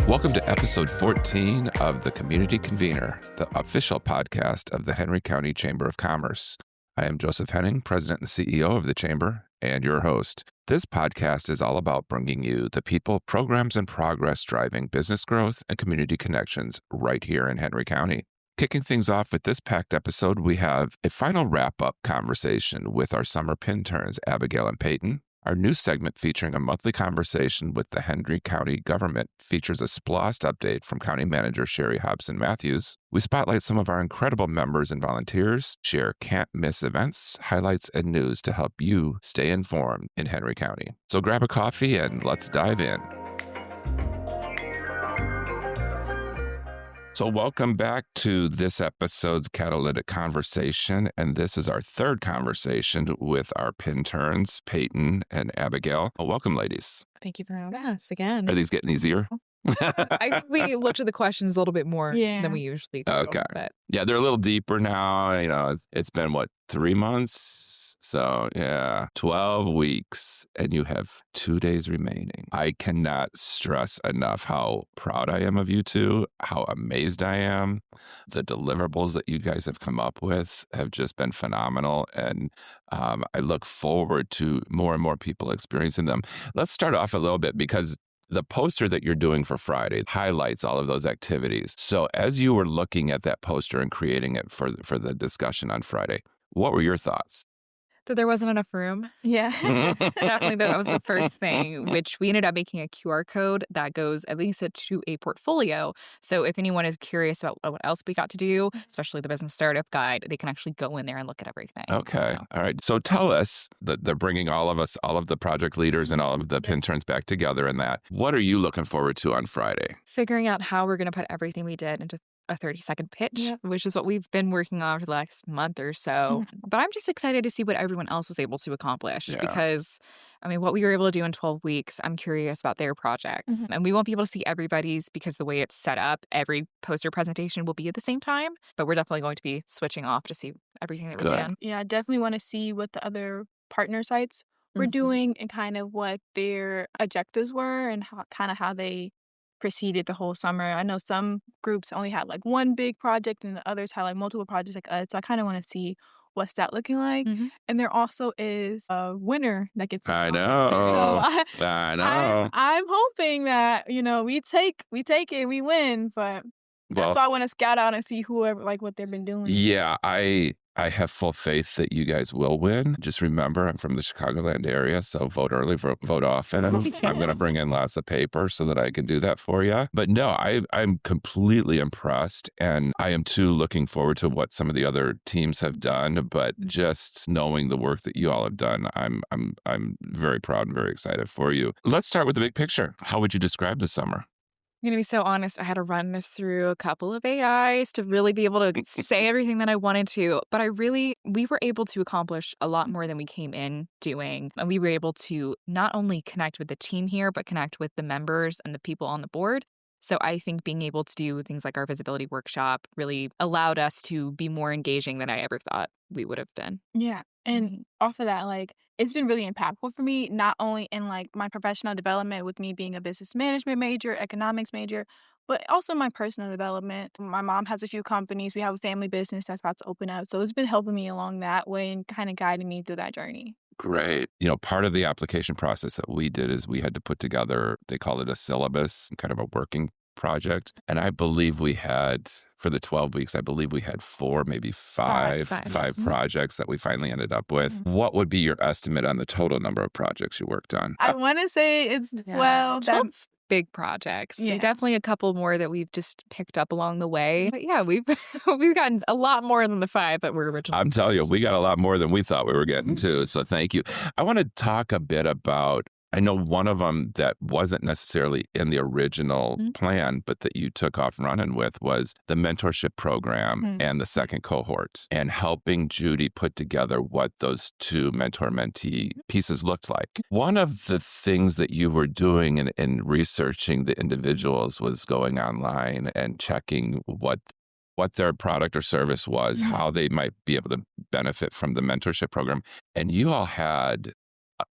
Welcome to episode 14 of the Community Convener, the official podcast of the Henry County Chamber of Commerce. I am Joseph Henning, President and CEO of the Chamber, and your host. This podcast is all about bringing you the people, programs, and progress driving business growth and community connections right here in Henry County. Kicking things off with this packed episode, we have a final wrap-up conversation with our summer PINterns, Abigail and Peighton. Our new segment featuring a monthly conversation with the Henry County government features a SPLOST update from County Manager Cheri Hobston-Matthews. We spotlight some of our incredible members and volunteers, share can't-miss events, highlights, and news to help you stay informed in Henry County. So grab a coffee and let's dive in. So welcome back to this episode's catalytic conversation, and this is our third conversation with our PINterns, Peighton and Abigail. Well, welcome, ladies. Thank you for having us again. Are these getting easier? I think we looked at the questions a little bit more than we usually do. Okay. But yeah, they're a little deeper now. You know, it's been, 3 months? So, 12 weeks, and you have 2 days remaining. I cannot stress enough how proud I am of you two, how amazed I am. The deliverables that you guys have come up with have just been phenomenal, and I look forward to more and more people experiencing them. Let's start off a little bit because the poster that you're doing for Friday highlights all of those activities. So as you were looking at that poster and creating it for the discussion on Friday, what were your thoughts? that there wasn't enough room. Yeah. Definitely that was the first thing, which we ended up making a QR code that goes at least to a portfolio. So if anyone is curious about what else we got to do, especially the business startup guide, they can actually go in there and look at everything. Okay. All right. So tell us that they're bringing all of the project leaders and all of the PINterns back together in that. What are you looking forward to on Friday? Figuring out how we're going to put everything we did into a 30-second pitch, which is what we've been working on for the last month or so. But I'm just excited to see what everyone else was able to accomplish because, what we were able to do in 12 weeks, I'm curious about their projects. And we won't be able to see everybody's because the way it's set up, every poster presentation will be at the same time. But we're definitely going to be switching off to see everything that we can. Yeah, I definitely want to see what the other partner sites were doing and kind of what their objectives were and how they proceeded the whole summer. I know some groups only had like one big project and the others had like multiple projects like us. So I kind of want to see what's that looking like. And there also is a winner that gets I know. So I know. I'm hoping that, we take it, we win, but that's why I want to scout out and see whoever, like what they've been doing. Yeah, I have full faith that you guys will win. Just remember, I'm from the Chicagoland area, so vote early, vote often. And I'm going to bring in lots of paper so that I can do that for you. But no, I'm completely impressed, and I am too looking forward to what some of the other teams have done. But just knowing the work that you all have done, I'm very proud and very excited for you. Let's start with the big picture. How would you describe the summer? I'm going to be so honest. I had to run this through a couple of AIs to really be able to say everything that I wanted to. But we were able to accomplish a lot more than we came in doing. And we were able to not only connect with the team here, but connect with the members and the people on the board. So I think being able to do things like our visibility workshop really allowed us to be more engaging than I ever thought we would have been. Yeah. And off of that, it's been really impactful for me, not only in my professional development with me being a business management major, economics major, but also my personal development. My mom has a few companies. We have a family business that's about to open up. So it's been helping me along that way and kind of guiding me through that journey. Great. Part of the application process that we did is we had to put together, they call it a syllabus, kind of a working project. And I believe we had, for the 12 weeks, we had 4, maybe five projects that we finally ended up with. What would be your estimate on the total number of projects you worked on? I want to say it's 12. 12 big projects. Yeah. Definitely a couple more that we've just picked up along the way. But yeah, we've gotten a lot more than the 5 that were originally. I'm telling you, we got a lot more than we thought we were getting to. So thank you. I want to talk a bit about, I know one of them that wasn't necessarily in the original plan, but that you took off running with was the mentorship program and the second cohort, and helping Judy put together what those 2 mentor-mentee pieces looked like. One of the things that you were doing in researching the individuals was going online and checking what their product or service was, how they might be able to benefit from the mentorship program. And you all had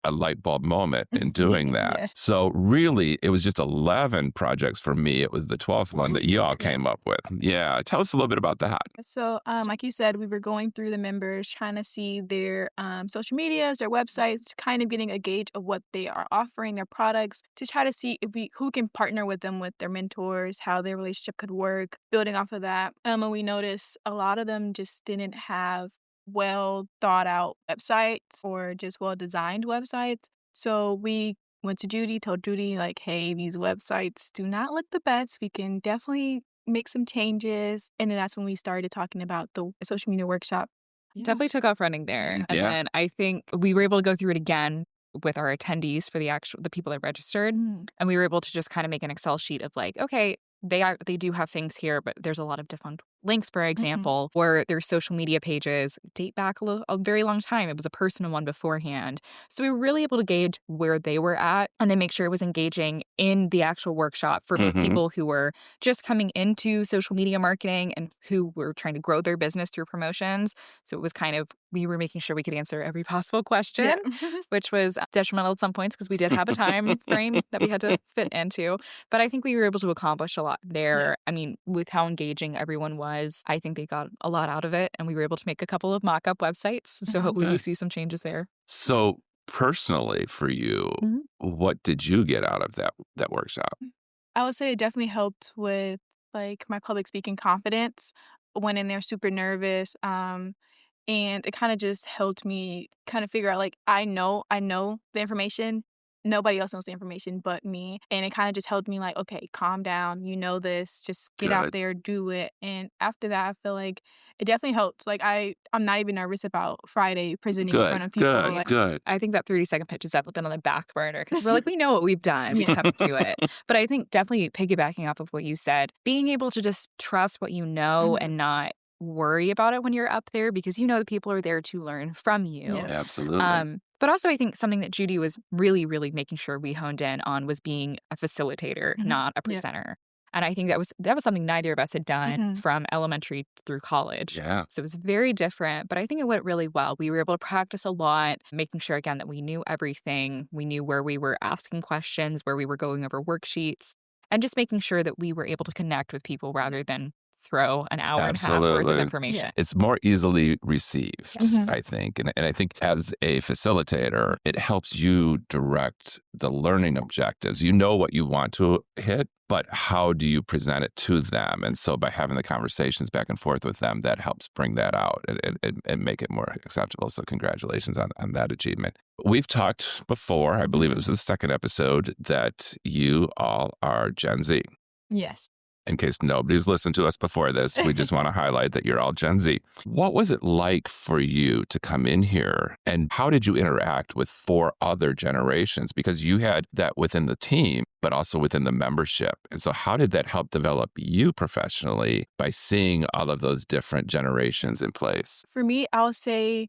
a light bulb moment in doing that. Yeah. So really, it was just 11 projects for me. It was the 12th one that you all came up with. Yeah. Tell us a little bit about that. So, like you said, we were going through the members, trying to see their social medias, their websites, kind of getting a gauge of what they are offering, their products, to try to see who can partner with them with their mentors, how their relationship could work. Building off of that, and we noticed a lot of them just didn't have well thought out websites or just well designed websites. So we went to Judy, told Judy, like, hey, these websites do not look the best. We can definitely make some changes. And then that's when we started talking about the social media workshop. Definitely took off running there. And Yeah. then I think we were able to go through it again with our attendees for the people that registered. And we were able to just kind of make an Excel sheet of like, okay, they do have things here, but there's a lot of different links, for example, where their social media pages date back a very long time. It was a personal one beforehand. So we were really able to gauge where they were at and then make sure it was engaging in the actual workshop for people who were just coming into social media marketing and who were trying to grow their business through promotions. So it was kind of, we were making sure we could answer every possible question, which was detrimental at some points because we did have a time frame that we had to fit into. But I think we were able to accomplish a lot there. I mean, with how engaging everyone was, I think they got a lot out of it, and we were able to make a couple of mock-up websites. So hopefully we see some changes there. So personally for you, what did you get out of that workshop? I would say it definitely helped with like my public speaking confidence. Went in there super nervous. And it kind of just helped me kind of figure out, like, I know the information. Nobody else knows the information but me. And it kind of just helped me like, okay, calm down. You know this. Just get out there, do it. And after that, I feel like it definitely helped. Like I'm not even nervous about Friday presenting in front of people. Good. I think that 30-second pitch has definitely been on the back burner because we're like, we know what we've done. We just have to do it. But I think definitely piggybacking off of what you said, being able to just trust what you know and not worry about it when you're up there because you know the people are there to learn from you. Yeah, absolutely. But also I think something that Judy was really, really making sure we honed in on was being a facilitator, not a presenter. And I think that was something neither of us had done from elementary through college. Yeah. So it was very different, but I think it went really well. We were able to practice a lot, making sure, again, that we knew everything. We knew where we were asking questions, where we were going over worksheets, and just making sure that we were able to connect with people rather than throw an hour and a half worth of information. It's more easily received, I think. And I think as a facilitator, it helps you direct the learning objectives. You know what you want to hit, but how do you present it to them? And so by having the conversations back and forth with them, that helps bring that out and make it more acceptable. So congratulations on that achievement. We've talked before, I believe it was the second episode, that you all are Gen Z. Yes. In case nobody's listened to us before this, we just want to highlight that you're all Gen Z. What was it like for you to come in here and how did you interact with 4 other generations? Because you had that within the team, but also within the membership. And so how did that help develop you professionally by seeing all of those different generations in place? For me, I'll say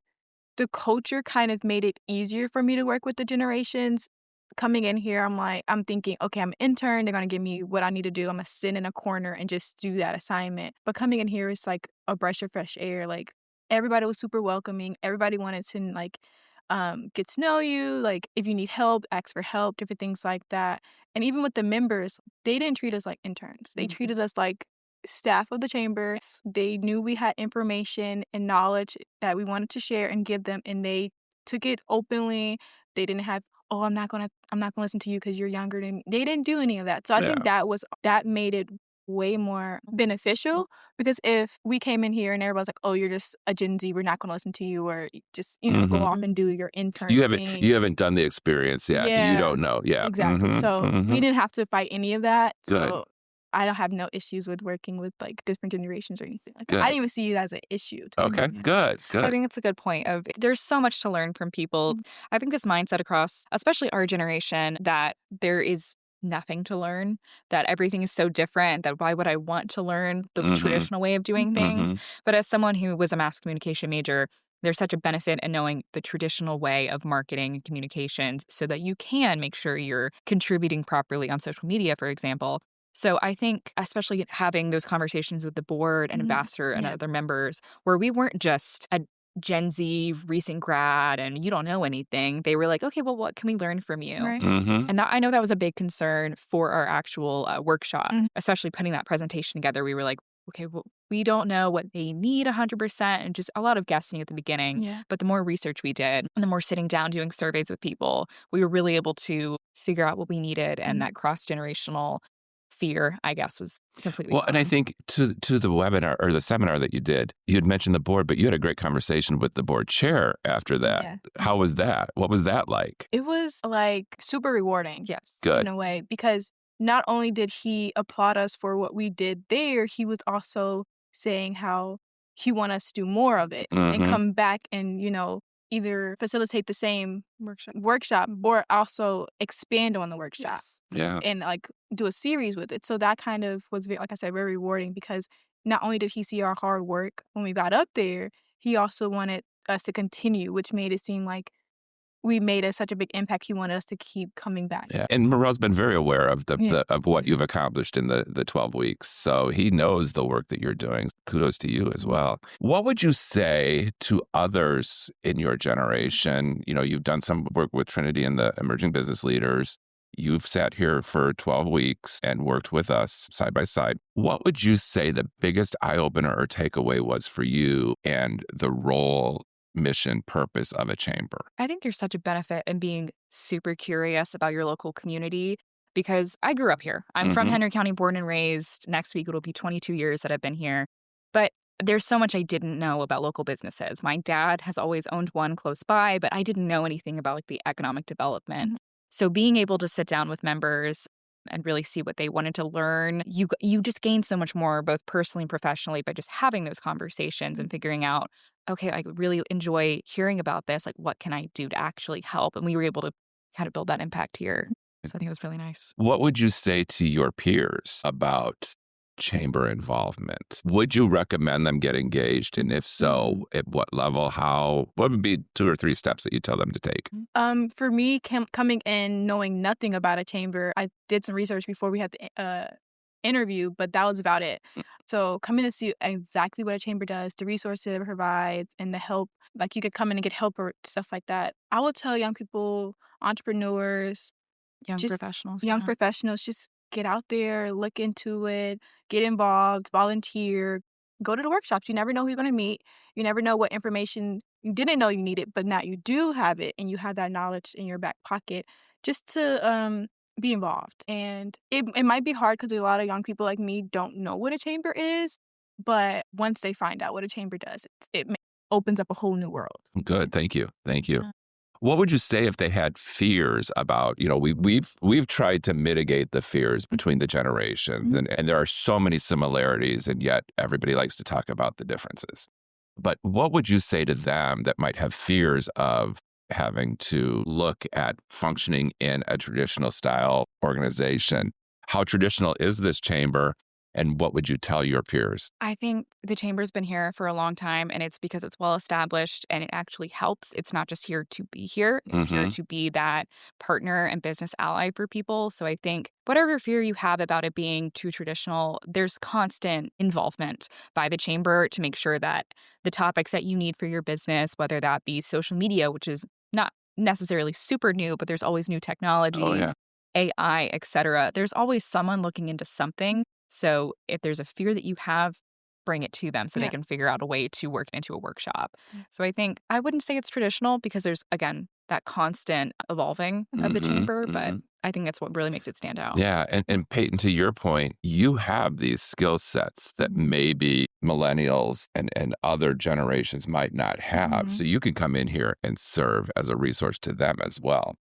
the culture kind of made it easier for me to work with the generations. Coming in here, I'm thinking, okay, I'm an intern. They're going to give me what I need to do. I'm going to sit in a corner and just do that assignment. But coming in here is like a breath of fresh air. Like everybody was super welcoming. Everybody wanted to like get to know you. Like if you need help, ask for help, different things like that. And even with the members, they didn't treat us like interns. They treated us like staff of the chamber. They knew we had information and knowledge that we wanted to share and give them. And they took it openly. They didn't have, oh, I'm not gonna listen to you because you're younger than me. They didn't do any of that. So I think that made it way more beneficial because if we came in here and everybody's like, oh, you're just a Gen Z, we're not gonna listen to you, or just go off and do your intern thing. You haven't done the experience yet. Yeah, you don't know. Yeah. Exactly. So we didn't have to fight any of that. Good. So I don't have no issues with working with like different generations or anything like that. I didn't even see it as an issue. Okay, good. I think it's a good point of there's so much to learn from people. I think this mindset across, especially our generation, that there is nothing to learn, that everything is so different, that why would I want to learn the traditional way of doing things? But as someone who was a mass communication major, there's such a benefit in knowing the traditional way of marketing and communications so that you can make sure you're contributing properly on social media, for example. So I think especially having those conversations with the board and ambassador and other members where we weren't just Gen Z, recent grad, and you don't know anything. They were like, okay, well, what can we learn from you? Right. Mm-hmm. And I know that was a big concern for our actual workshop, Mhm. especially putting that presentation together. We were like, okay, well, we don't know what they need 100%, and just a lot of guessing at the beginning. Yeah. But the more research we did and the more sitting down doing surveys with people, we were really able to figure out what we needed. And that cross-generational fear, I guess, was completely Well, and I gone. think to the webinar or the seminar that you did, you had mentioned the board, but you had a great conversation with the board chair after that. Yeah. How was that? What was that like? It was like super rewarding Yes. Good. in a way, because not only did he applaud us for what we did there, he was also saying how he want us to do more of it and Mhm. come back and, either facilitate the same workshop or also expand on the workshop Yes. Yeah. and like do a series with it. So that kind of was, like I said, very rewarding, because not only did he see our hard work when we got up there, he also wanted us to continue, which made it seem like we made such a big impact. He wanted us to keep coming back. Yeah. And Morel's been very aware of Yeah. of what you've accomplished in the 12 weeks. So he knows the work that you're doing. Kudos to you as well. What would you say to others in your generation? You've done some work with Trinity and the emerging business leaders. You've sat here for 12 weeks and worked with us side by side. What would you say the biggest eye opener or takeaway was for you and the role, mission, purpose of a chamber? I think there's such a benefit in being super curious about your local community, because I grew up here. I'm from Mhm. Henry County, born and raised. Next week, it'll be 22 years that I've been here. But there's so much I didn't know about local businesses. My dad has always owned one close by, but I didn't know anything about like the economic development. Mhm. So being able to sit down with members and really see what they wanted to learn, you just gain so much more, both personally and professionally, by just having those conversations and figuring out, okay, I really enjoy hearing about this. Like, what can I do to actually help? And we were able to kind of build that impact here. So I think it was really nice. What would you say to your peers about chamber involvement? Would you recommend them get engaged? And if so, at what level, how, what would be 2 or 3 steps that you tell them to take? For me, coming in knowing nothing about a chamber, I did some research before we had the interview, but that was about it. So coming to see exactly what a chamber does, the resources it provides, and the help, like you could come in and get help or stuff like that. I would tell young people, entrepreneurs, Young just professionals. young yeah. professionals, just get out there, look into it, get involved, volunteer, go to the workshops. You never know who you're going to meet. You never know what information you didn't know you needed, but now you do have it and you have that knowledge in your back pocket, just to be involved. And it might be hard because a lot of young people like me don't know what a chamber is, but once they find out what a chamber does, it opens up a whole new world. Good. Thank you. Thank you. Yeah. What would you say if they had fears about, we've tried to mitigate the fears between the generations, and there are so many similarities, and yet everybody likes to talk about the differences. But what would you say to them that might have fears of having to look at functioning in a traditional style organization? How traditional is this chamber? And what would you tell your peers? I think the chamber's been here for a long time, and it's because it's well established and it actually helps. It's not just here to be here, it's here to be that partner and business ally for people. So I think whatever fear you have about it being too traditional, there's constant involvement by the chamber to make sure that the topics that you need for your business, whether that be social media, which is not necessarily super new, but there's always new technologies, Oh, yeah. AI, etc. There's always someone looking into something. So if there's a fear that you have, bring it to them so they Yeah. can figure out a way to work it into a workshop. So I think I wouldn't say it's traditional, because there's, again, that constant evolving of the chamber, but I think that's what really makes it stand out. Yeah. And Peyton, to your point, you have these skill sets that maybe millennials and other generations might not have. So you can come in here and serve as a resource to them as well.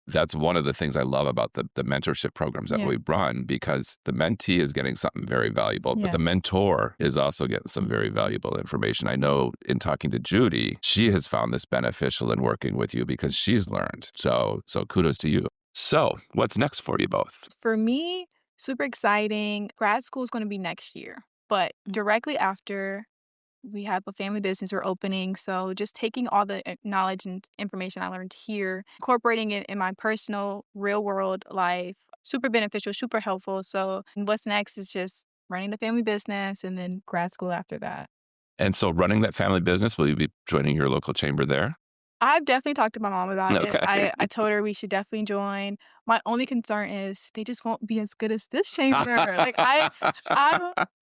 That's one of the things I love about the mentorship programs that we run, because the mentee is getting something very valuable, but the mentor is also getting some very valuable information. I know in talking to Judy, she has found this beneficial in working with you because she's learned. So kudos to you. So what's next for you both? For me, super exciting. Grad school is going to be next year, but directly after, we have a family business we're opening. So just taking all the knowledge and information I learned here, incorporating it in my personal real world life, super beneficial, super helpful. So what's next is just running the family business and then grad school after that. And so running that family business, will you be joining your local chamber there? I've definitely talked to my mom about it. Okay. I told her we should definitely join. My only concern is they just won't be as good as this chamber. Like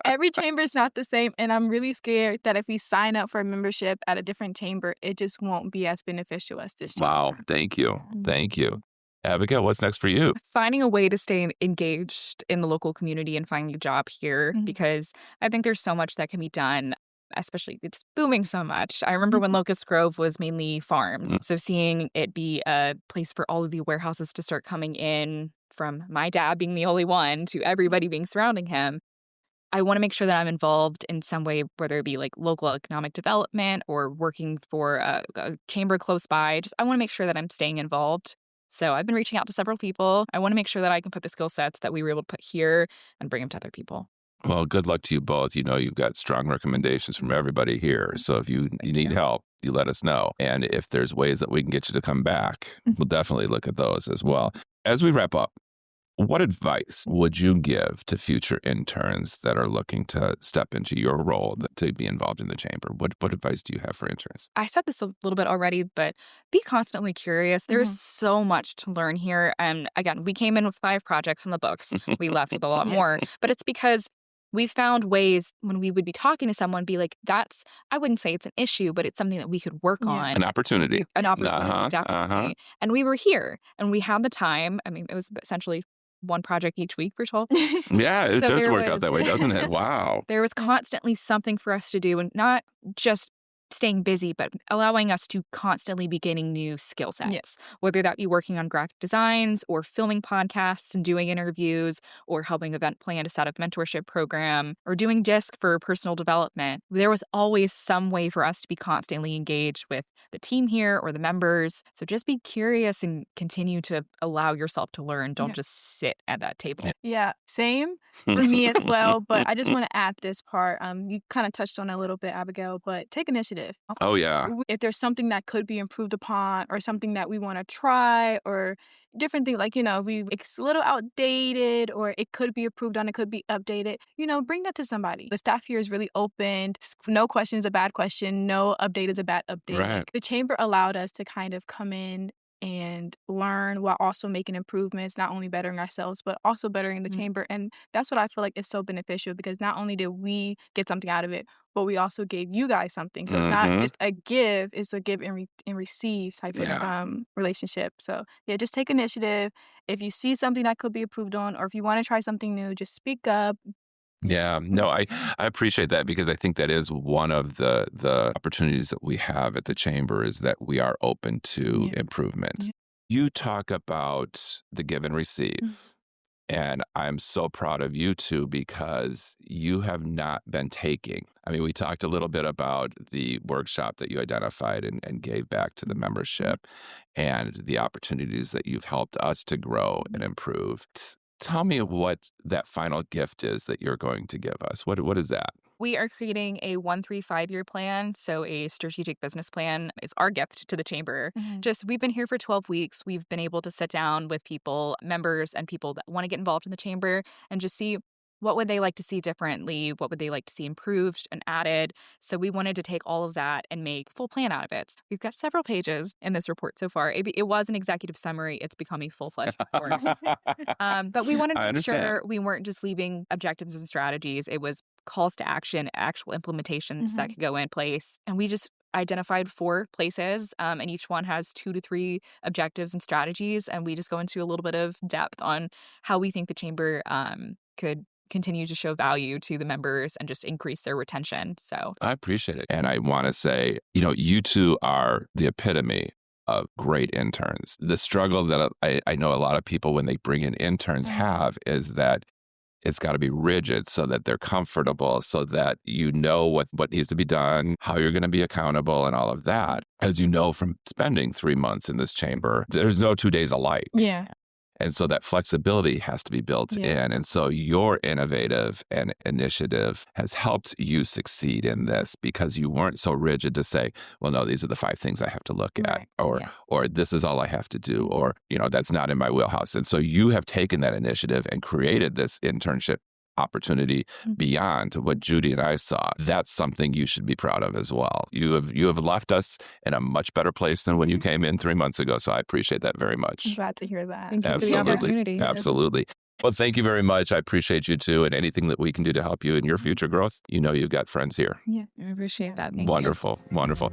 every chamber is not the same, and I'm really scared that if we sign up for a membership at a different chamber, it just won't be as beneficial as this chamber. Wow. Thank you. Thank you. Abigail, what's next for you? Finding a way to stay engaged in the local community and finding a job here, because I think there's so much that can be done. Especially, it's booming so much. I remember when Locust Grove was mainly farms. So seeing it be a place for all of the warehouses to start coming in, from my dad being the only one to everybody being surrounding him, I want to make sure that I'm involved in some way, whether it be like local economic development or working for a chamber close by. I want to make sure that I'm staying involved. So I've been reaching out to several people. I want to make sure that I can put the skill sets that we were able to put here and bring them to other people. Well, good luck to you both. You know, you've got strong recommendations from everybody here. So if you need help, you let us know. And if there's ways that we can get you to come back, we'll definitely look at those as well. As we wrap up, what advice would you give to future interns that are looking to step into your role to be involved in the chamber? What advice do you have for interns? I said this a little bit already, but be constantly curious. There's so much to learn here. And again, we came in with 5 projects in the books. We left with a lot more. But it's because we found ways when we would be talking to someone, be like, I wouldn't say it's an issue, but it's something that we could work on. An opportunity. Definitely. And we were here and we had the time. I mean, it was essentially one project each week for 12 weeks. Yeah, it does work out that way, doesn't it? Wow. There was constantly something for us to do, and not just staying busy, but allowing us to constantly be gaining new skill sets, whether that be working on graphic designs or filming podcasts and doing interviews or helping event plan to set up mentorship program or doing DISC for personal development. There was always some way for us to be constantly engaged with the team here or the members. So just be curious and continue to allow yourself to learn. Don't just sit at that table. Yeah, same for me as well. But I just want to add this part. You kind of touched on it a little bit, Abigail, but take initiative. Oh, yeah. If there's something that could be improved upon or something that we want to try or different things, like, it's a little outdated or it could be improved on, it could be updated, bring that to somebody. The staff here is really open. No question is a bad question. No update is a bad update. Right. The chamber allowed us to kind of come in and learn while also making improvements, not only bettering ourselves, but also bettering the chamber. And that's what I feel like is so beneficial, because not only did we get something out of it, but we also gave you guys something. So it's not just a give, it's a give and receive type of relationship. So just take initiative. If you see something that could be improved on, or if you want to try something new, just speak up. Yeah, no, I appreciate that, because I think that is one of the opportunities that we have at the chamber, is that we are open to improvement. You talk about the give and receive. And I'm so proud of you two, because you have not been taking. I mean, we talked a little bit about the workshop that you identified and gave back to the membership and the opportunities that you've helped us to grow and improve. Tell me what that final gift is that you're going to give us. What is that? We are creating a 1-3-5-year plan. So a strategic business plan is our gift to the chamber. We've been here for 12 weeks. We've been able to sit down with people, members, and people that want to get involved in the chamber and just see what would they like to see differently, what would they like to see improved and added. So we wanted to take all of that and make a full plan out of it. We've got several pages in this report so far. It was an executive summary. It's become a full-fledged report. But we wanted to make sure we weren't just leaving objectives and strategies. It was calls to action, actual implementations that could go in place. And we just identified 4 places, and each one has 2 to 3 objectives and strategies. And we just go into a little bit of depth on how we think the chamber could continue to show value to the members and just increase their retention. So I appreciate it. And I want to say, you two are the epitome of great interns. The struggle that I know a lot of people when they bring in interns have is that it's got to be rigid so that they're comfortable, so that you know what needs to be done, how you're going to be accountable, and all of that. As you know from spending 3 months in this chamber, there's no 2 days alike. Yeah. And so that flexibility has to be built in. And so your innovative and initiative has helped you succeed in this, because you weren't so rigid to say, well, no, these are the 5 things I have to look at, or this is all I have to do, or, that's not in my wheelhouse. And so you have taken that initiative and created this internship opportunity beyond what Judy and I saw. That's something you should be proud of as well. You have left us in a much better place than when you came in 3 months ago. So I appreciate that very I'm much. glad to hear that. Thank you for the Absolutely. opportunity. Absolutely. Well, thank you very much. I appreciate you too. And anything that we can do to help you in your future growth, you know you've got friends here. Yeah. I appreciate that. Thank you. Wonderful. Wonderful.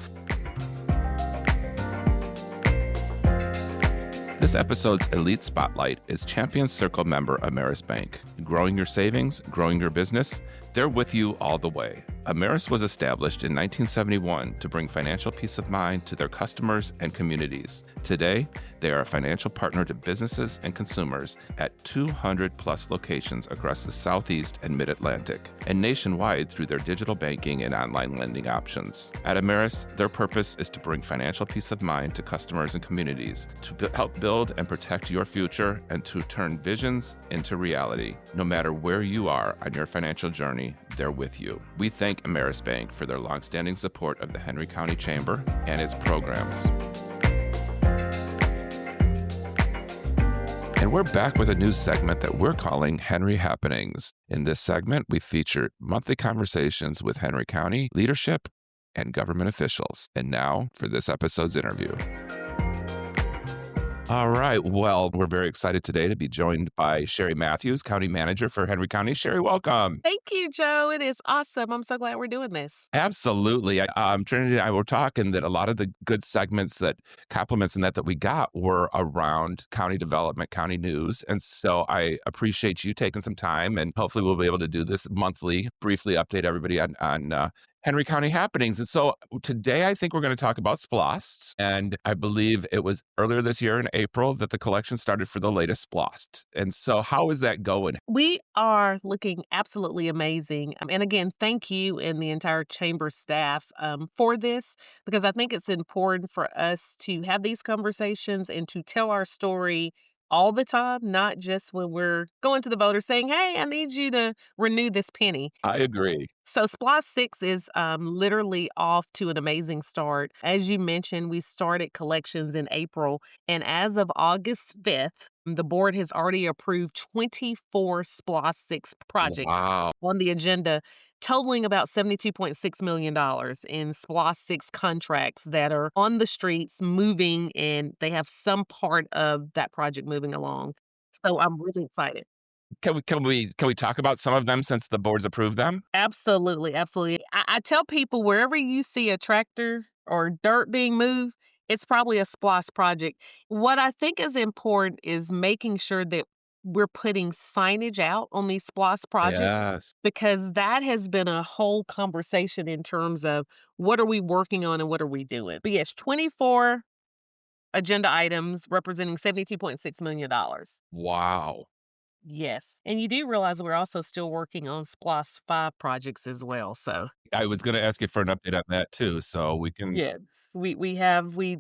This episode's Elite Spotlight is Champion Circle member Ameris Bank. Growing your savings, growing your business, they're with you all the way. Ameris was established in 1971 to bring financial peace of mind to their customers and communities. Today, they are a financial partner to businesses and consumers at 200 plus locations across the Southeast and Mid-Atlantic, and nationwide through their digital banking and online lending options. At Ameris, their purpose is to bring financial peace of mind to customers and communities, to help build and protect your future, and to turn visions into reality. No matter where you are on your financial journey, they're with you. We thank Ameris Bank for their longstanding support of the Henry County Chamber and its programs. And we're back with a new segment that we're calling Henry Happenings. In this segment, we feature monthly conversations with Henry County leadership and government officials. And now for this episode's interview. All right. Well, we're very excited today to be joined by Cheri Matthews, County Manager for Henry County. Cheri, welcome. Thank you, Joe. It is awesome. I'm so glad we're doing this. Absolutely. Trinity and I were talking that a lot of the good segments that compliments and that we got were around county development, county news. And so I appreciate you taking some time, and hopefully we'll be able to do this monthly, briefly update everybody on Henry County happenings. And so today, I think we're going to talk about SPLOST. And I believe it was earlier this year in April that the collection started for the latest SPLOST. And so how is that going? We are looking absolutely amazing. And again, thank you and the entire chamber staff for this, because I think it's important for us to have these conversations and to tell our story all the time, not just when we're going to the voters saying, hey, I need you to renew this penny. I agree. So SPLOST 6 is literally off to an amazing start. As you mentioned, we started collections in April, and as of August 5th, the board has already approved 24 SPLOST 6 projects Wow. on the agenda, totaling about $72.6 million in SPLOST 6 contracts that are on the streets moving, and they have some part of that project moving along. So I'm really excited. Can we talk about some of them since the board's approved them? Absolutely, absolutely. I tell people wherever you see a tractor or dirt being moved, it's probably a SPLOST project. What I think is important is making sure that we're putting signage out on these SPLOST projects, Yes. because that has been a whole conversation in terms of what are we working on and what are we doing. But yes, 24 agenda items representing $72.6 million. Wow. Yes. And you do realize we're also still working on SPLOST 5 projects as well. So I was going to ask you for an update on that too, so we can. yes, we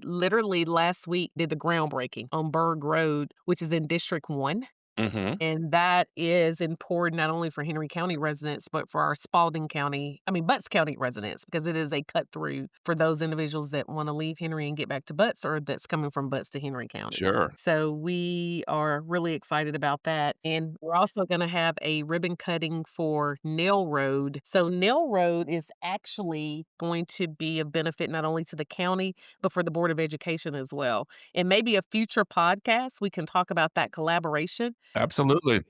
literally last week did the groundbreaking on Berg Road, which is in District 1. Mm-hmm. And that is important not only for Henry County residents, but for our Butts County residents, because it is a cut through for those individuals that want to leave Henry and get back to Butts, or that's coming from Butts to Henry County. Sure. So we are really excited about that. And we're also going to have a ribbon cutting for Nail Road. So Nail Road is actually going to be of benefit not only to the county, but for the Board of Education as well. And maybe a future podcast, we can talk about that collaboration. Absolutely.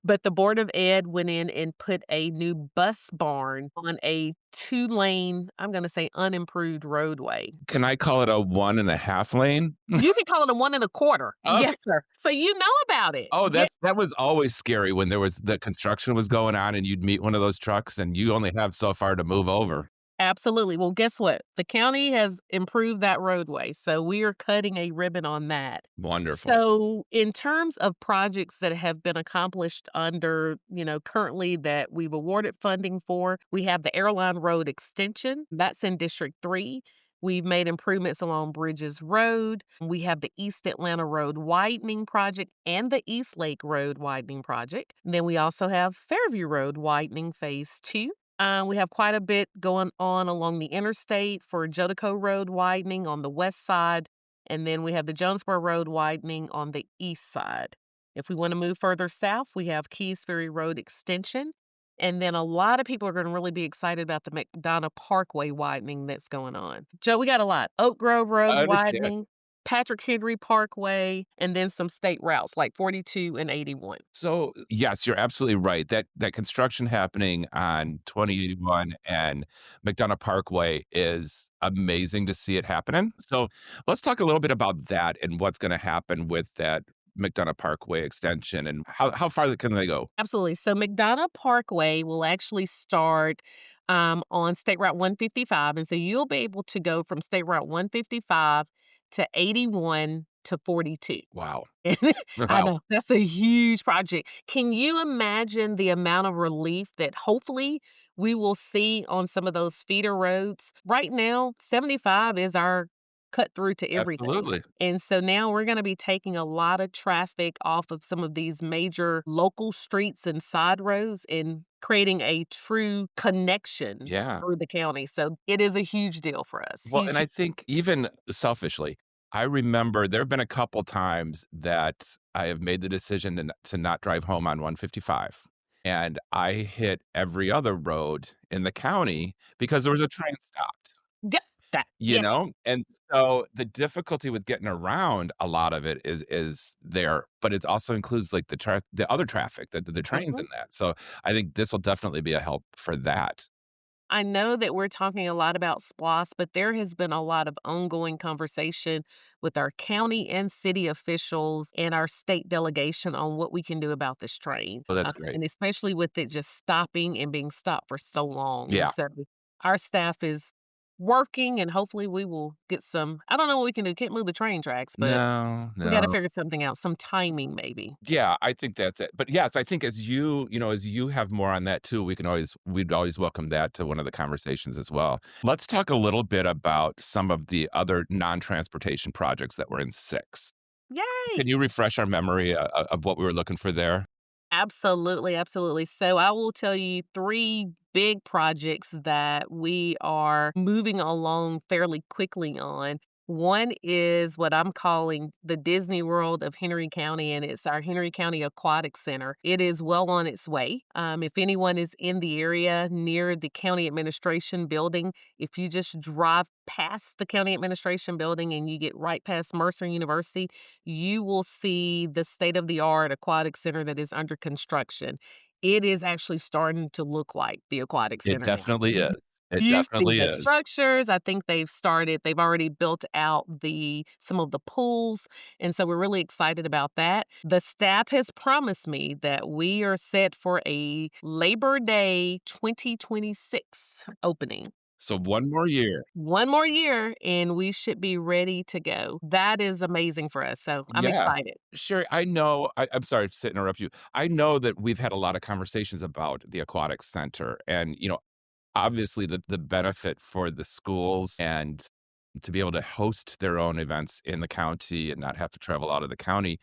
But the Board of Ed went in and put a new bus barn on a 2-lane, I'm going to say unimproved roadway. Can I call it a 1.5 lane? You can call it a 1.25. Okay. Yes, sir. So you know about it. Oh, that was always scary when the construction was going on and you'd meet one of those trucks and you only have so far to move over. Absolutely. Well, guess what? The county has improved that roadway, so we are cutting a ribbon on that. Wonderful. So in terms of projects that have been accomplished under, currently that we've awarded funding for, we have the Airline Road extension. That's in District 3. We've made improvements along Bridges Road. We have the East Atlanta Road widening project and the East Lake Road widening project. Then we also have Fairview Road widening Phase 2. We have quite a bit going on along the interstate for Jodico Road widening on the west side. And then we have the Jonesboro Road widening on the east side. If we want to move further south, we have Keys Ferry Road Extension. And then a lot of people are going to really be excited about the McDonough Parkway widening that's going on. Joe, we got a lot. Oak Grove Road I understand. widening, Patrick Henry Parkway, and then some state routes like 42 and 81. So, yes, you're absolutely right. That construction happening on 2081 and McDonough Parkway is amazing to see it happening. So, let's talk a little bit about that and what's gonna happen with that McDonough Parkway extension and how far can they go? Absolutely. So McDonough Parkway will actually start on State Route 155. And so you'll be able to go from State Route 155 to 81 to 42. Wow. I Wow. know that's a huge project. Can you imagine the amount of relief that hopefully we will see on some of those feeder roads? Right now, 75 is our cut through to everything. Absolutely. And so now we're going to be taking a lot of traffic off of some of these major local streets and side roads and creating a true connection Yeah. through the county. So it is a huge deal for us. Well, Huge. and I think even selfishly, I remember there have been a couple times that I have made the decision to not drive home on 155. And I hit every other road in the county because there was a train stopped, Yep, that. you Yes. know? And so the difficulty with getting around a lot of it is there, but it also includes like the other traffic, the trains in that. So I think this will definitely be a help for that. I know that we're talking a lot about SPLOST, but there has been a lot of ongoing conversation with our county and city officials and our state delegation on what we can do about this train. So that's great. And especially with it just stopping and being stopped for so long. And Yeah. so our staff is working and hopefully we will get some. I don't know what we can do. Can't move the train tracks, but No, we got to no. figure something out, some timing maybe. Yeah, I think that's it. But yes, I think as as you have more on that too, we'd always welcome that to one of the conversations as well. Let's talk a little bit about some of the other non-transportation projects that were in six. Yay! Can you refresh our memory of what we were looking for there? Absolutely, absolutely. So I will tell you three big projects that we are moving along fairly quickly on. One is what I'm calling the Disney World of Henry County, and it's our Henry County Aquatic Center. It is well on its way. If anyone is in the area near the county administration building, if you just drive past the county administration building and you get right past Mercer University, you will see the state of the art aquatic center that is under construction. It is actually starting to look like the aquatic It center now. definitely is. It You see definitely the is. structures. I think they've already built out some of the pools. And so we're really excited about that. The staff has promised me that we are set for a Labor Day 2026 opening. So one more year. One more year and we should be ready to go. That is amazing for us. So I'm Yeah. excited. Sherry, I'm sorry to interrupt you. I know that we've had a lot of conversations about the aquatic center and, obviously the benefit for the schools and to be able to host their own events in the county and not have to travel out of the county.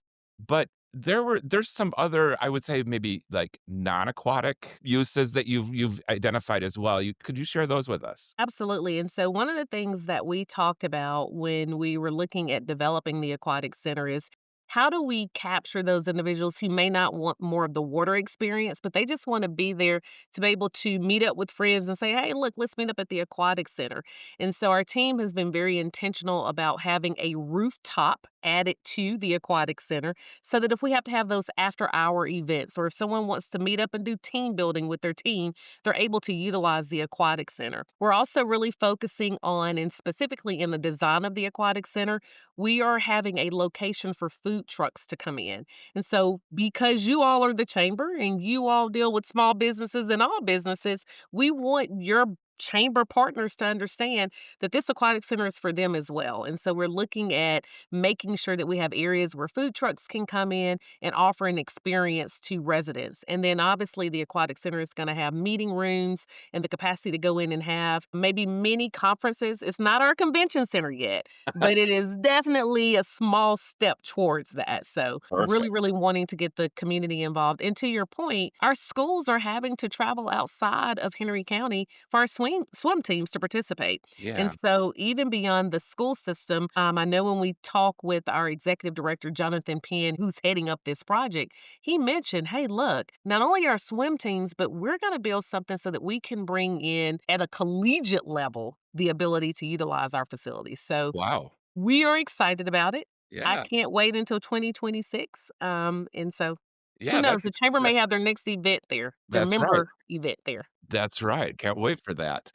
But there's some other, I would say maybe like non-aquatic uses that you've identified as well. Could you share those with us? Absolutely. And so, one of the things that we talked about when we were looking at developing the aquatic center is how do we capture those individuals who may not want more of the water experience, but they just want to be there to be able to meet up with friends and say, hey, look, let's meet up at the aquatic center. And so, our team has been very intentional about having a rooftop added to the aquatic center so that if we have to have those after hour events or if someone wants to meet up and do team building with their team, they're able to utilize the aquatic center. We're also really focusing on, and specifically in the design of the aquatic center, we are having a location for food trucks to come in. And so, because you all are the chamber and you all deal with small businesses and all businesses, we want your chamber partners to understand that this aquatic center is for them as well. And so we're looking at making sure that we have areas where food trucks can come in and offer an experience to residents. And then obviously the aquatic center is going to have meeting rooms and the capacity to go in and have maybe mini conferences. It's not our convention center yet, but it is definitely a small step towards that. So really, Perfect. really wanting to get the community involved. And to your point, our schools are having to travel outside of Henry County for our swim swim teams to participate. And Yeah. so, even beyond the school system, I know when we talk with our executive director, Jonathan Penn, who's heading up this project, he mentioned, hey, look, not only our swim teams, but we're going to build something so that we can bring in at a collegiate level the ability to utilize our facilities. So, Wow. we are excited about it. I Yeah. can't wait until 2026. And so who Yeah, knows? The chamber that may have their next event there, their that's right. member event there. That's right. Can't wait for that.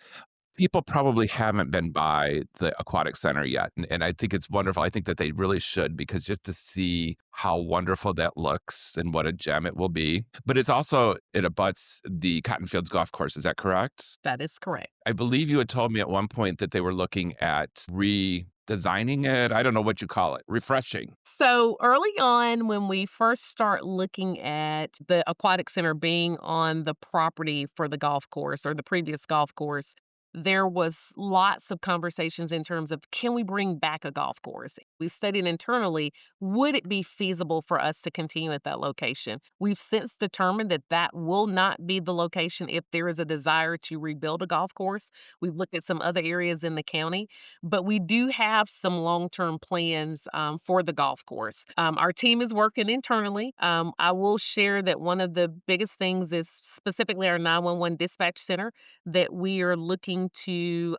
People probably haven't been by the aquatic center yet, and I think it's wonderful. I think that they really should, because just to see how wonderful that looks and what a gem it will be. But it abuts the Cotton Fields Golf Course. Is that correct? That is correct. I believe you had told me at one point that they were looking at redesigning it. I don't know what you call it. Refreshing. So early on, when we first start looking at the aquatic center being on the property for the golf course or the previous golf course, there was lots of conversations in terms of, can we bring back a golf course? We've studied internally, would it be feasible for us to continue at that location? We've since determined that that will not be the location if there is a desire to rebuild a golf course. We've looked at some other areas in the county, but we do have some long-term plans for the golf course. Our team is working internally. I will share that one of the biggest things is specifically our 911 dispatch center that we are looking to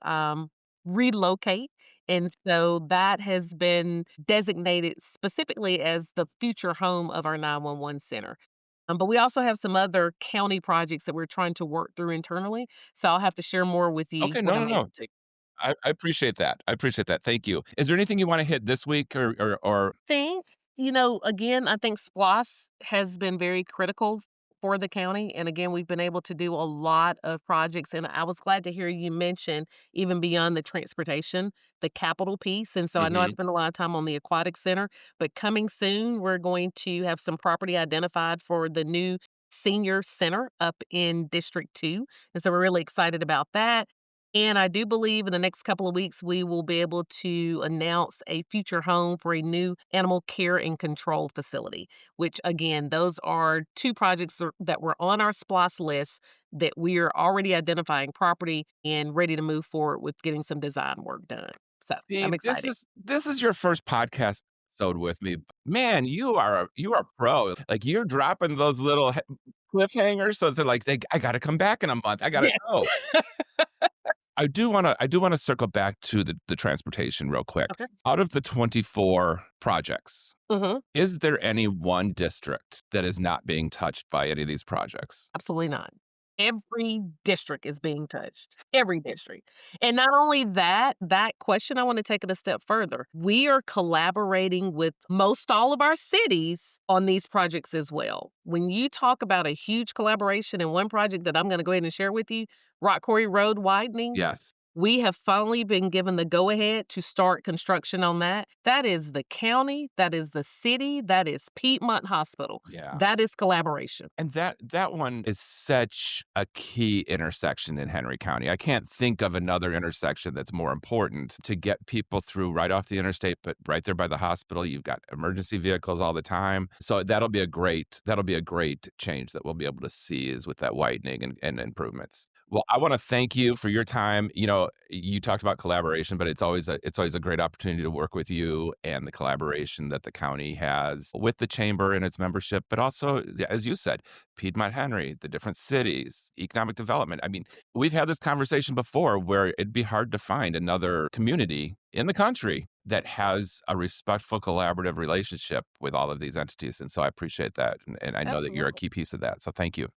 relocate. And so that has been designated specifically as the future home of our 911 center. But we also have some other county projects that we're trying to work through internally. So I'll have to share more with you Okay, when no, no, I'm no. able to. I appreciate that. I appreciate that. Thank you. Is there anything you want to hit this week or Think, again, I think SPLOST has been very critical for the county. And again, we've been able to do a lot of projects. And I was glad to hear you mention, even beyond the transportation, the capital piece. And so I know I Mhm. spent a lot of time on the aquatic center, but coming soon, we're going to have some property identified for the new senior center up in District 2. And so we're really excited about that. And I do believe in the next couple of weeks, we will be able to announce a future home for a new animal care and control facility, which again, those are two projects that were on our SPLOST list that we are already identifying property and ready to move forward with getting some design work done. So See, I'm this excited. is this is your first podcast episode with me. Man, you are pro. Like, you're dropping those little cliffhangers, so they're like, I got to come back in a month. I got to Yeah. go. I do want to circle back to the transportation real quick. Okay. Out of the 24 projects, hmm is there any one district that is not being touched by any of these projects? Absolutely not. Every district is being touched. Every district. And not only that, that question, I want to take it a step further. We are collaborating with most all of our cities on these projects as well. When you talk about a huge collaboration in one project that I'm going to go ahead and share with you, Rock Quarry Road widening, Yes. we have finally been given the go ahead to start construction on that. That is the county, that is the city, that is Piedmont Hospital. Yeah. That is collaboration. And that one is such a key intersection in Henry County. I can't think of another intersection that's more important to get people through right off the interstate, but right there by the hospital. You've got emergency vehicles all the time. So that'll be a great change that we'll be able to see, is with that widening and improvements. Well, I want to thank you for your time. You talked about collaboration, but it's always a great opportunity to work with you and the collaboration that the county has with the chamber and its membership, but also, as you said, Piedmont Henry, the different cities, economic development. I mean, we've had this conversation before where it'd be hard to find another community in the country that has a respectful, collaborative relationship with all of these entities. And so I appreciate that. And I know that you're a Absolutely. key piece of that. So thank you.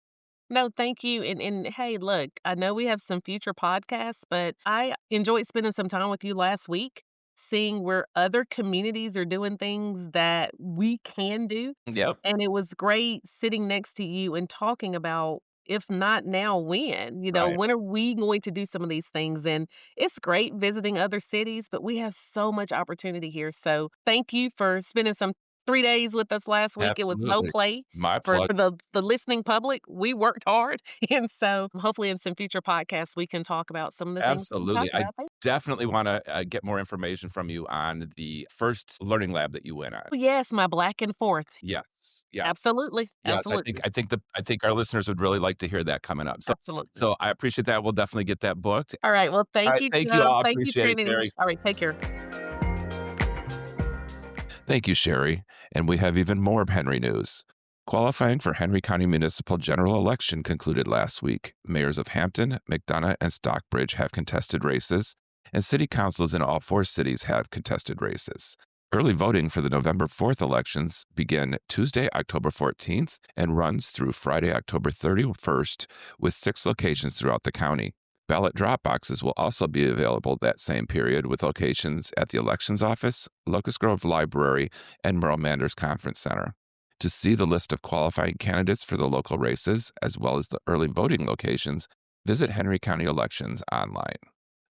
No, thank you. And hey, look, I know we have some future podcasts, but I enjoyed spending some time with you last week, seeing where other communities are doing things that we can do. Yep. And it was great sitting next to you and talking about, if not now, when? Right. When are we going to do some of these things? And it's great visiting other cities, but we have so much opportunity here. So thank you for spending some 3 days with us last week. It was no Absolutely. play. My For pleasure. the listening public, we worked hard. And so hopefully in some future podcasts, we can talk about some of the things we Absolutely. talked I about there. definitely want to get more information from you on the first learning lab that you went on. Oh, yes, my back and forth. Yes. Yeah. Absolutely. Yes. Absolutely. I think our listeners would really like to hear that coming up. Absolutely. So I appreciate that. We'll definitely get that booked. All right. Well, All thank right. you, Thank you Joe. all. Thank you, Appreciate it, Trinity. Cheri. All right. Take care. Thank you, Cheri. And we have even more Henry news. Qualifying for Henry County Municipal General Election concluded last week. Mayors of Hampton, McDonough, and Stockbridge have contested races, and city councils in all 4 cities have contested races. Early voting for the November 4th elections begin Tuesday, October 14th, and runs through Friday, October 31st, with 6 locations throughout the county. Ballot drop boxes will also be available that same period, with locations at the Elections Office, Locust Grove Library, and Merle Manders Conference Center. To see the list of qualifying candidates for the local races, as well as the early voting locations, visit Henry County Elections online.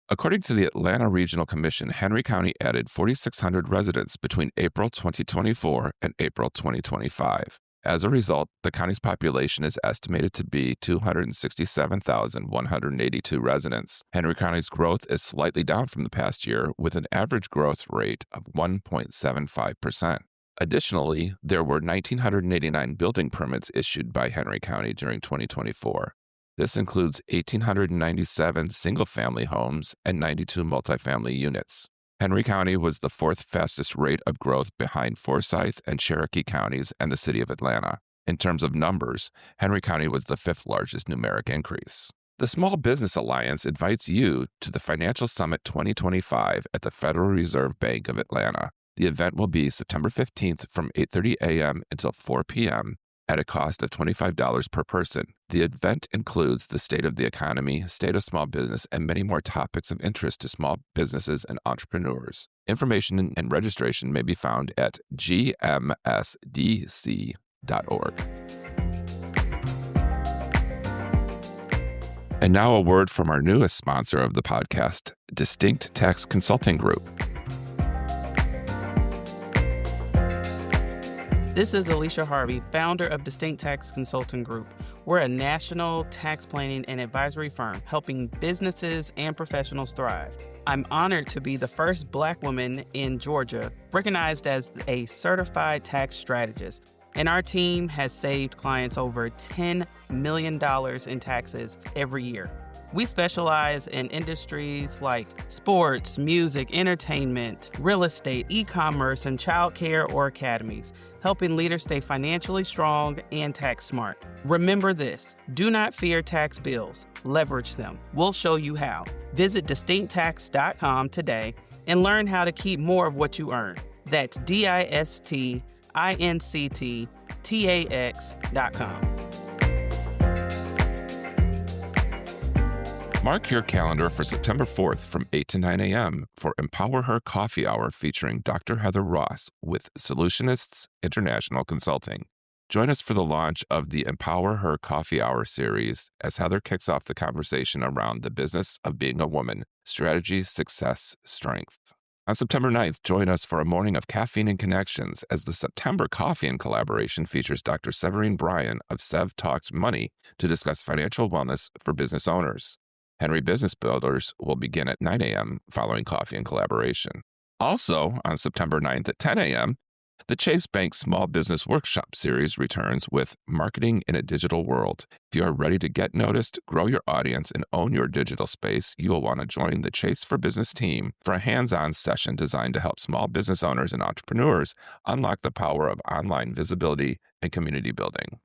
According to the Atlanta Regional Commission, Henry County added 4,600 residents between April 2024 and April 2025. As a result, the county's population is estimated to be 267,182 residents. Henry County's growth is slightly down from the past year, with an average growth rate of 1.75%. Additionally, there were 1,989 building permits issued by Henry County during 2024. This includes 1,897 single-family homes and 92 multifamily units. Henry County was the 4th fastest rate of growth behind Forsyth and Cherokee counties and the city of Atlanta. In terms of numbers, Henry County was the 5th largest numeric increase. The Small Business Alliance invites you to the Financial Summit 2025 at the Federal Reserve Bank of Atlanta. The event will be September 15th from 8:30 a.m. until 4 p.m. at a cost of $25 per person. The event includes the state of the economy, state of small business, and many more topics of interest to small businesses and entrepreneurs. Information and registration may be found at gmsdc.org. And now a word from our newest sponsor of the podcast, Distinct Tax Consulting Group. This is Alicia Harvey, founder of Distinct Tax Consulting Group. We're a national tax planning and advisory firm helping businesses and professionals thrive. I'm honored to be the first Black woman in Georgia recognized as a certified tax strategist, and our team has saved clients over $10 million in taxes every year. We specialize in industries like sports, music, entertainment, real estate, e-commerce, and childcare or academies, helping leaders stay financially strong and tax smart. Remember this: do not fear tax bills, leverage them. We'll show you how. Visit distincttax.com today and learn how to keep more of what you earn. That's distincttax.com. Mark your calendar for September 4th from 8 to 9 a.m. for Empower Her Coffee Hour featuring Dr. Heather Ross with Solutionists International Consulting. Join us for the launch of the Empower Her Coffee Hour series as Heather kicks off the conversation around the business of being a woman, strategy, success, strength. On September 9th, join us for a morning of caffeine and connections as the September Coffee and Collaboration features Dr. Severine Bryan of Sev Talks Money to discuss financial wellness for business owners. Henry Business Builders will begin at 9 a.m. following Coffee and Collaboration. Also, on September 9th at 10 a.m., the Chase Bank Small Business Workshop Series returns with Marketing in a Digital World. If you are ready to get noticed, grow your audience, and own your digital space, you will want to join the Chase for Business team for a hands-on session designed to help small business owners and entrepreneurs unlock the power of online visibility and community building.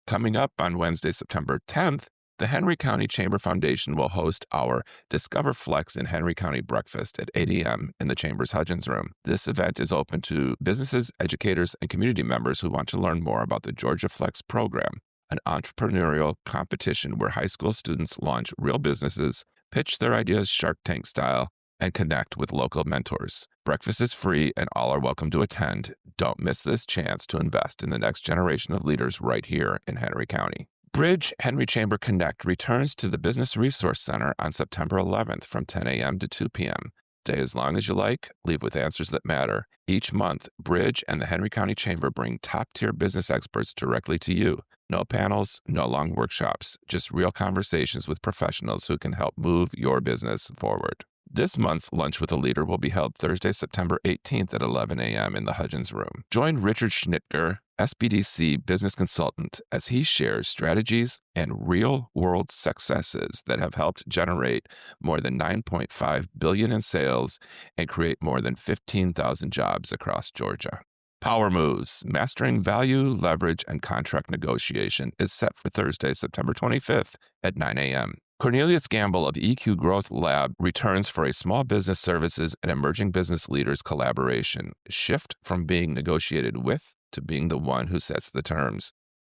Coming up on Wednesday, September 10th, the Henry County Chamber Foundation will host our Discover Flex in Henry County breakfast at 8 a.m. in the Chamber's Hudgens Room. This event is open to businesses, educators, and community members who want to learn more about the Georgia Flex program, an entrepreneurial competition where high school students launch real businesses, pitch their ideas Shark Tank style, and connect with local mentors. Breakfast is free and all are welcome to attend. Don't miss this chance to invest in the next generation of leaders right here in Henry County. Bridge Henry Chamber Connect returns to the Business Resource Center on September 11th from 10 a.m. to 2 p.m. Stay as long as you like, leave with answers that matter. Each month, Bridge and the Henry County Chamber bring top-tier business experts directly to you. No panels, no long workshops, just real conversations with professionals who can help move your business forward. This month's Lunch with a Leader will be held Thursday, September 18th at 11 a.m. in the Hudgens Room. Join Richard Schnitger, SBDC business consultant, as he shares strategies and real-world successes that have helped generate more than $9.5 billion in sales and create more than 15,000 jobs across Georgia. Power Moves, Mastering Value, Leverage, and Contract Negotiation is set for Thursday, September 25th at 9 a.m. Cornelius Gamble of EQ Growth Lab returns for a small business services and emerging business leaders collaboration. Shift from being negotiated with to being the one who sets the terms.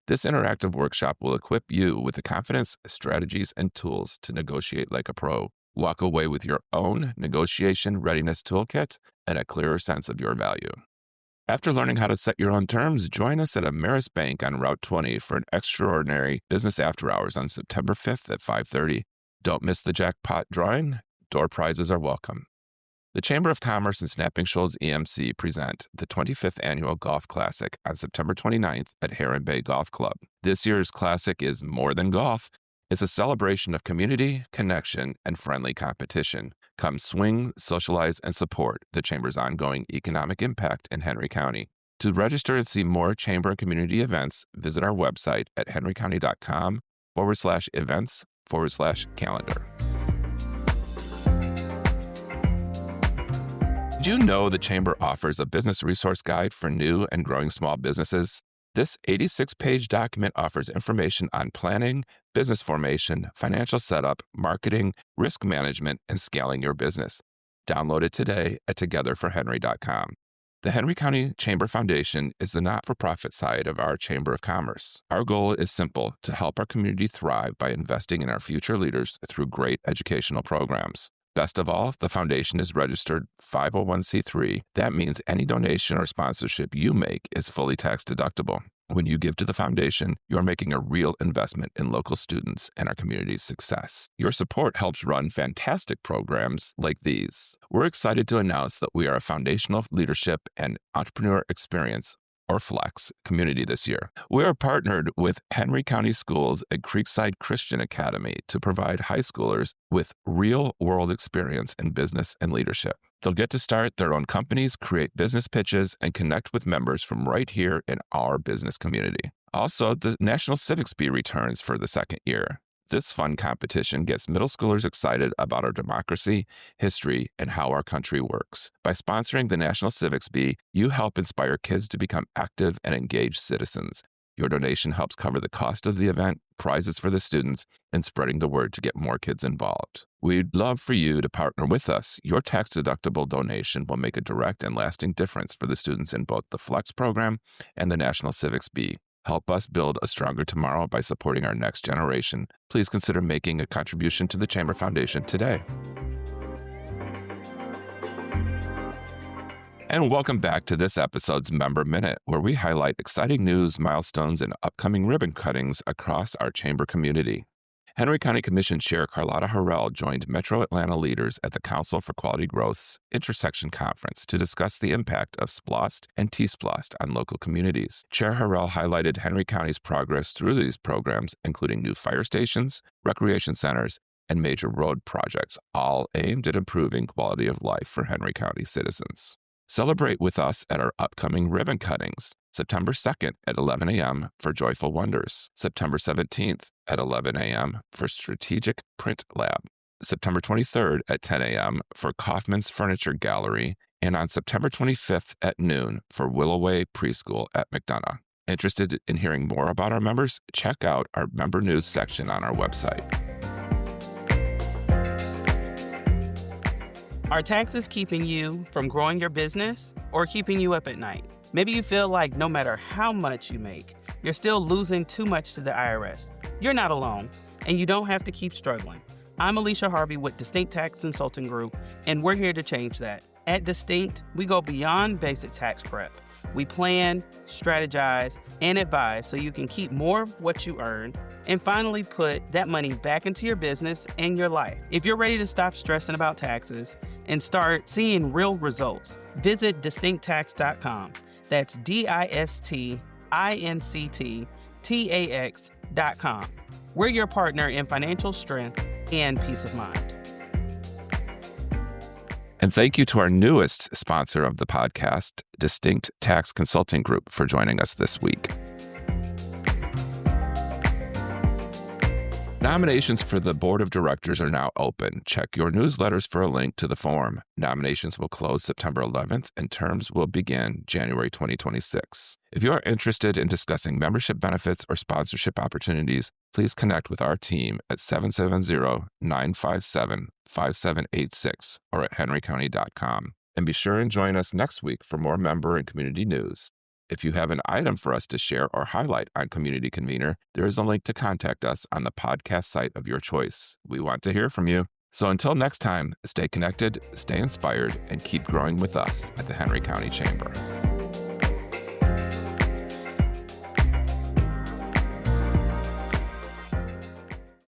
This interactive workshop will equip you with the confidence, strategies, and tools to negotiate like a pro. Walk away with your own negotiation readiness toolkit and a clearer sense of your value. After learning how to set your own terms, join us at Ameris Bank on Route 20 for an extraordinary business after hours on September 5th at 5:30. Don't miss the jackpot drawing. Door prizes are welcome. The Chamber of Commerce and Snapping Shoals EMC present the 25th Annual Golf Classic on September 29th at Heron Bay Golf Club. This year's classic is more than golf. It's a celebration of community, connection, and friendly competition. Come swing, socialize, and support the Chamber's ongoing economic impact in Henry County. To register and see more Chamber and community events, visit our website at henrycounty.com/events/calendar. Did you know the Chamber offers a business resource guide for new and growing small businesses? This 86-page document offers information on planning, business formation, financial setup, marketing, risk management, and scaling your business. Download it today at togetherforhenry.com. The Henry County Chamber Foundation is the not-for-profit side of our Chamber of Commerce. Our goal is simple: to help our community thrive by investing in our future leaders through great educational programs. Best of all, the foundation is registered 501c3. That means any donation or sponsorship you make is fully tax deductible. When you give to the foundation, you're making a real investment in local students and our community's success. Your support helps run fantastic programs like these. We're excited to announce that we are a foundational leadership and entrepreneur experience, or FLEX, community this year. We are partnered with Henry County Schools and Creekside Christian Academy to provide high schoolers with real-world experience in business and leadership. They'll get to start their own companies, create business pitches, and connect with members from right here in our business community. Also, the National Civics Bee returns for the second year. This fun competition gets middle schoolers excited about our democracy, history, and how our country works. By sponsoring the National Civics Bee, you help inspire kids to become active and engaged citizens. Your donation helps cover the cost of the event, prizes for the students, and spreading the word to get more kids involved. We'd love for you to partner with us. Your tax-deductible donation will make a direct and lasting difference for the students in both the FLEX program and the National Civics Bee. Help us build a stronger tomorrow by supporting our next generation. Please consider making a contribution to the Chamber Foundation today. And welcome back to this episode's Member Minute, where we highlight exciting news, milestones, and upcoming ribbon cuttings across our Chamber community. Henry County Commission Chair Carlotta Harrell joined Metro Atlanta leaders at the Council for Quality Growth's Intersection Conference to discuss the impact of SPLOST and T-SPLOST on local communities. Chair Harrell highlighted Henry County's progress through these programs, including new fire stations, recreation centers, and major road projects, all aimed at improving quality of life for Henry County citizens. Celebrate with us at our upcoming ribbon cuttings, September 2nd at 11 a.m. for Joyful Wonders, September 17th at 11 a.m. for Strategic Print Lab, September 23rd at 10 a.m. for Kaufman's Furniture Gallery, and on September 25th at noon for Willowway Preschool at McDonough. Interested in hearing more about our members? Check out our member news section on our website. Are taxes keeping you from growing your business or keeping you up at night? Maybe you feel like no matter how much you make, you're still losing too much to the IRS. You're not alone, and you don't have to keep struggling. I'm Alicia Harvey with Distinct Tax Consulting Group, and we're here to change that. At Distinct, we go beyond basic tax prep. We plan, strategize, and advise so you can keep more of what you earn and finally put that money back into your business and your life. If you're ready to stop stressing about taxes and start seeing real results. Visit distincttax.com. That's DISTINCTTAX.com. We're your partner in financial strength and peace of mind. And thank you to our newest sponsor of the podcast, Distinct Tax Consulting Group, for joining us this week. Nominations for the Board of Directors are now open. Check your newsletters for a link to the form. Nominations will close September 11th and terms will begin January 2026. If you are interested in discussing membership benefits or sponsorship opportunities, please connect with our team at 770-957-5786 or at henrycounty.com. And be sure and join us next week for more member and community news. If you have an item for us to share or highlight on Community Convener, there is a link to contact us on the podcast site of your choice. We want to hear from you. So until next time, stay connected, stay inspired, and keep growing with us at the Henry County Chamber.